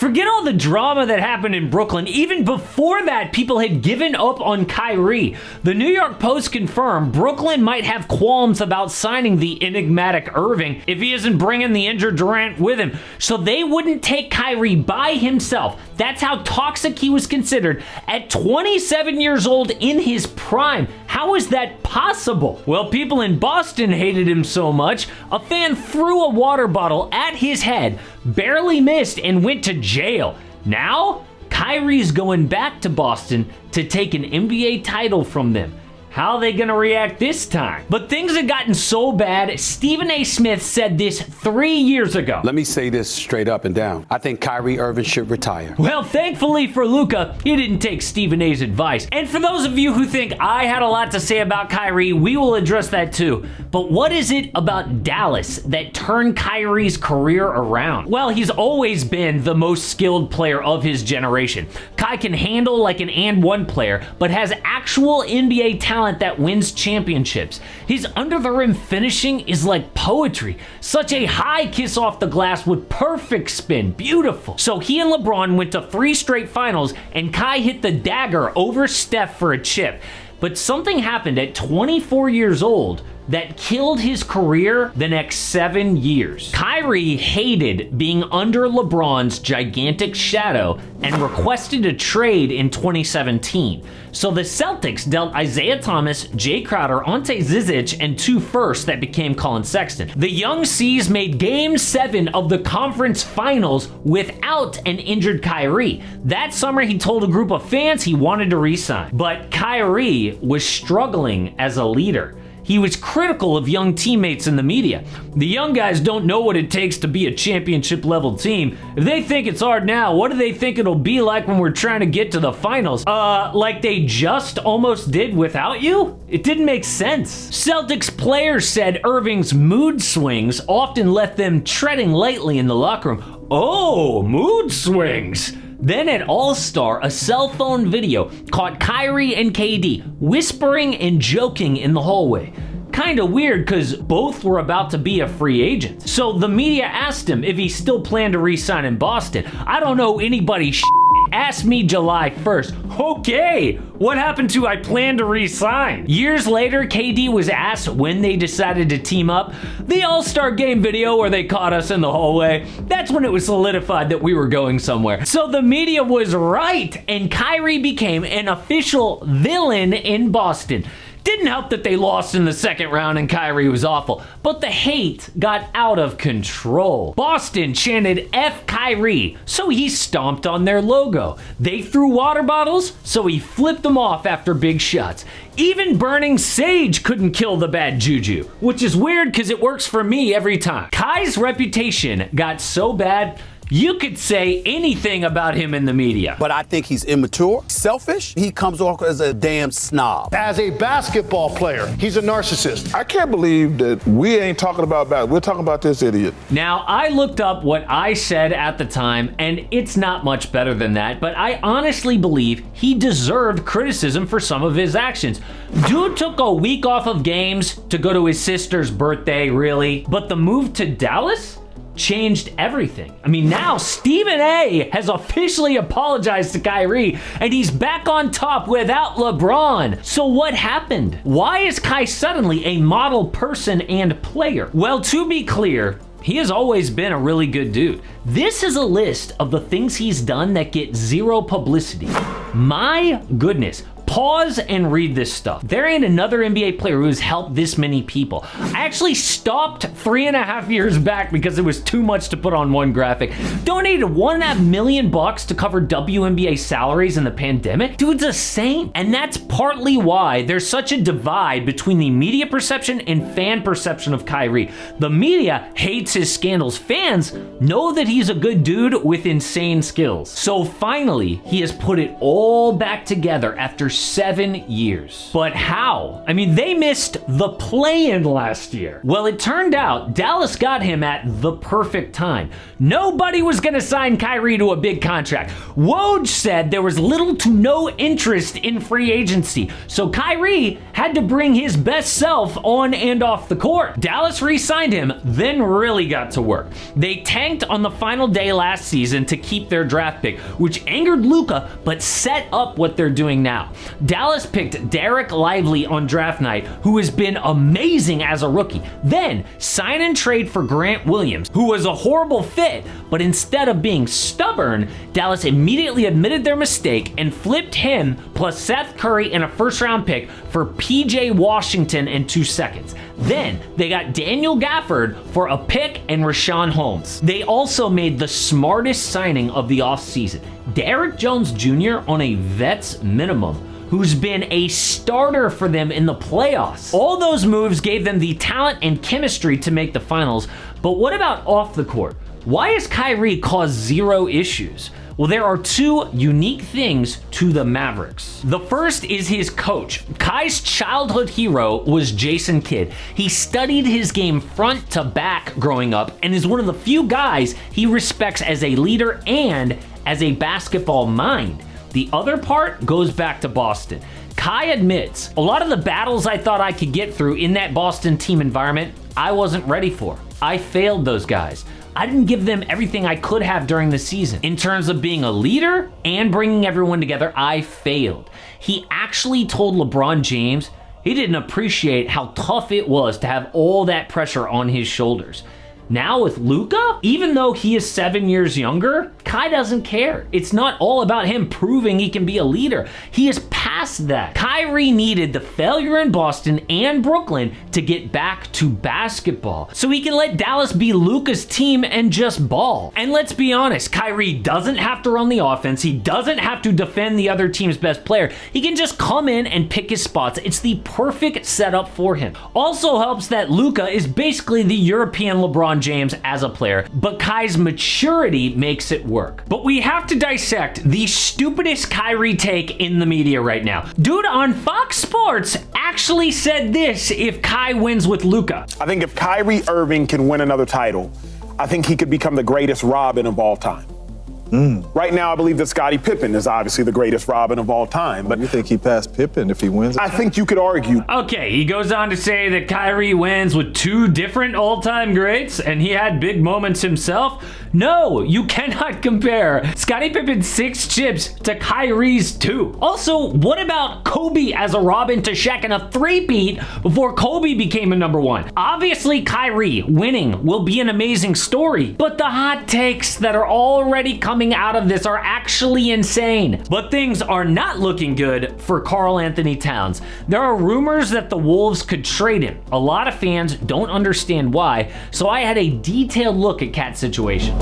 Forget all the drama that happened in Brooklyn. Even before that, people had given up on Kyrie. The New York Post confirmed Brooklyn might have qualms about signing the enigmatic Irving if he isn't bringing the injured Durant with him. So they wouldn't take Kyrie by himself. That's how toxic he was considered at 27 years old in his prime. How is that possible? Well, people in Boston hated him so much, a fan threw a water bottle at his head, barely missed, and went to jail. Now, Kyrie's going back to Boston to take an NBA title from them. How are they going to react this time? But things had gotten so bad, Stephen A. Smith said this 3 years ago. Let me say this straight up and down. I think Kyrie Irving should retire. Well, thankfully for Luka, he didn't take Stephen A.'s advice. And for those of you who think I had a lot to say about Kyrie, we will address that too. But what is it about Dallas that turned Kyrie's career around? Well, he's always been the most skilled player of his generation. Kai can handle like an and one player, but has actual NBA talent that wins championships. His under the rim finishing is like poetry. Such a high kiss off the glass with perfect spin. Beautiful. So he and LeBron went to 3 straight finals, and Kai hit the dagger over Steph for a chip. But something happened at 24 years old that killed his career the next 7 years. Kyrie hated being under LeBron's gigantic shadow and requested a trade in 2017. So the Celtics dealt Isaiah Thomas, Jay Crowder, Ante Zizic, and 2 firsts that became Colin Sexton. The Young C's made Game 7 of the conference finals without an injured Kyrie. That summer, he told a group of fans he wanted to re-sign. But Kyrie was struggling as a leader. He was critical of young teammates in the media. The young guys don't know what it takes to be a championship-level team. If they think it's hard now, what do they think it'll be like when we're trying to get to the finals? Like they just almost did without you? It didn't make sense. Celtics players said Irving's mood swings often left them treading lightly in the locker room. Oh, mood swings. Then at All-Star, a cell phone video caught Kyrie and KD whispering and joking in the hallway. Kinda weird because both were about to be a free agent. So the media asked him if he still planned to re-sign in Boston. I don't know anybody Ask me July 1st. Okay, what happened to I plan to re-sign? Years later, KD was asked when they decided to team up. The All-Star Game video where they caught us in the hallway, that's when it was solidified that we were going somewhere. So the media was right, and Kyrie became an official villain in Boston. Didn't help that they lost in the second round and Kyrie was awful, but the hate got out of control. Boston chanted F Kyrie, so he stomped on their logo. They threw water bottles, so he flipped them off after big shots. Even burning sage couldn't kill the bad juju, which is weird because it works for me every time. Kai's reputation got so bad, you could say anything about him in the media. But I think he's immature, selfish. He comes off as a damn snob. As a basketball player, he's a narcissist. I can't believe that we ain't talking about we're talking about this idiot. Now, I looked up what I said at the time, and it's not much better than that, but I honestly believe he deserved criticism for some of his actions. Dude took a week off of games to go to his sister's birthday, really, but the move to Dallas changed everything. I mean, now Stephen A. has officially apologized to Kyrie, and he's back on top without LeBron. So what happened? Why is Kai suddenly a model person and player? Well, to be clear, he has always been a really good dude. This is a list of the things he's done that get zero publicity. My goodness. Pause and read this stuff. There ain't another NBA player who has helped this many people. I actually stopped 3.5 years back because it was too much to put on one graphic. Donated $1.5 million to cover WNBA salaries in the pandemic. Dude's a saint. And that's partly why there's such a divide between the media perception and fan perception of Kyrie. The media hates his scandals. Fans know that he's a good dude with insane skills. So finally, he has put it all back together after 7 years. But how? I mean, they missed the play-in last year. Well, it turned out Dallas got him at the perfect time. Nobody was going to sign Kyrie to a big contract. Woj said there was little to no interest in free agency. So Kyrie had had to bring his best self on and off the court. Dallas re-signed him, then really got to work. They tanked on the final day last season to keep their draft pick, which angered Luka, but set up what they're doing now. Dallas picked Derek Lively on draft night, who has been amazing as a rookie. Then sign and trade for Grant Williams, who was a horrible fit, but instead of being stubborn, Dallas immediately admitted their mistake and flipped him plus Seth Curry and a first-round pick for PJ Washington in 2 seconds. Then they got Daniel Gafford for a pick and Rashawn Holmes. They also made the smartest signing of the offseason, Derrick Jones Jr. on a vet's minimum, who's been a starter for them in the playoffs. All those moves gave them the talent and chemistry to make the finals, but what about off the court? Why has Kyrie caused zero issues? Well, there are two unique things to the Mavericks. The first is his coach. Kai's childhood hero was Jason Kidd. He studied his game front to back growing up and is one of the few guys he respects as a leader and as a basketball mind. The other part goes back to Boston. Kai admits, a lot of the battles I thought I could get through in that Boston team environment, I wasn't ready for. I failed those guys. I didn't give them everything I could have during the season. In terms of being a leader and bringing everyone together, I failed. He actually told LeBron James he didn't appreciate how tough it was to have all that pressure on his shoulders. Now with Luka, even though he is 7 years younger, Kai doesn't care. It's not all about him proving he can be a leader. He is past that. Kyrie needed the failure in Boston and Brooklyn to get back to basketball, so he can let Dallas be Luka's team and just ball. And let's be honest, Kyrie doesn't have to run the offense. He doesn't have to defend the other team's best player. He can just come in and pick his spots. It's the perfect setup for him. Also helps that Luka is basically the European LeBron James as a player, but Kai's maturity makes it work. But we have to dissect the stupidest Kyrie take in the media right now. Dude on Fox Sports actually said this if Kai wins with Luka. I think if Kyrie Irving can win another title, I think he could become the greatest Robin of all time. Right now, I believe that Scottie Pippen is obviously the greatest Robin of all time. But you think he passed Pippen if he wins? I think you could argue. Okay, he goes on to say that Kyrie wins with two different all-time greats and he had big moments himself. No, you cannot compare Scottie Pippen's 6 chips to Kyrie's 2. Also, what about Kobe as a Robin to Shaq in a 3-peat before Kobe became a #1? Obviously, Kyrie winning will be an amazing story, but the hot takes that are already coming out of this are actually insane. But things are not looking good for Karl Anthony Towns. There are rumors that the Wolves could trade him. A lot of fans don't understand why, so I had a detailed look at Cat's situation.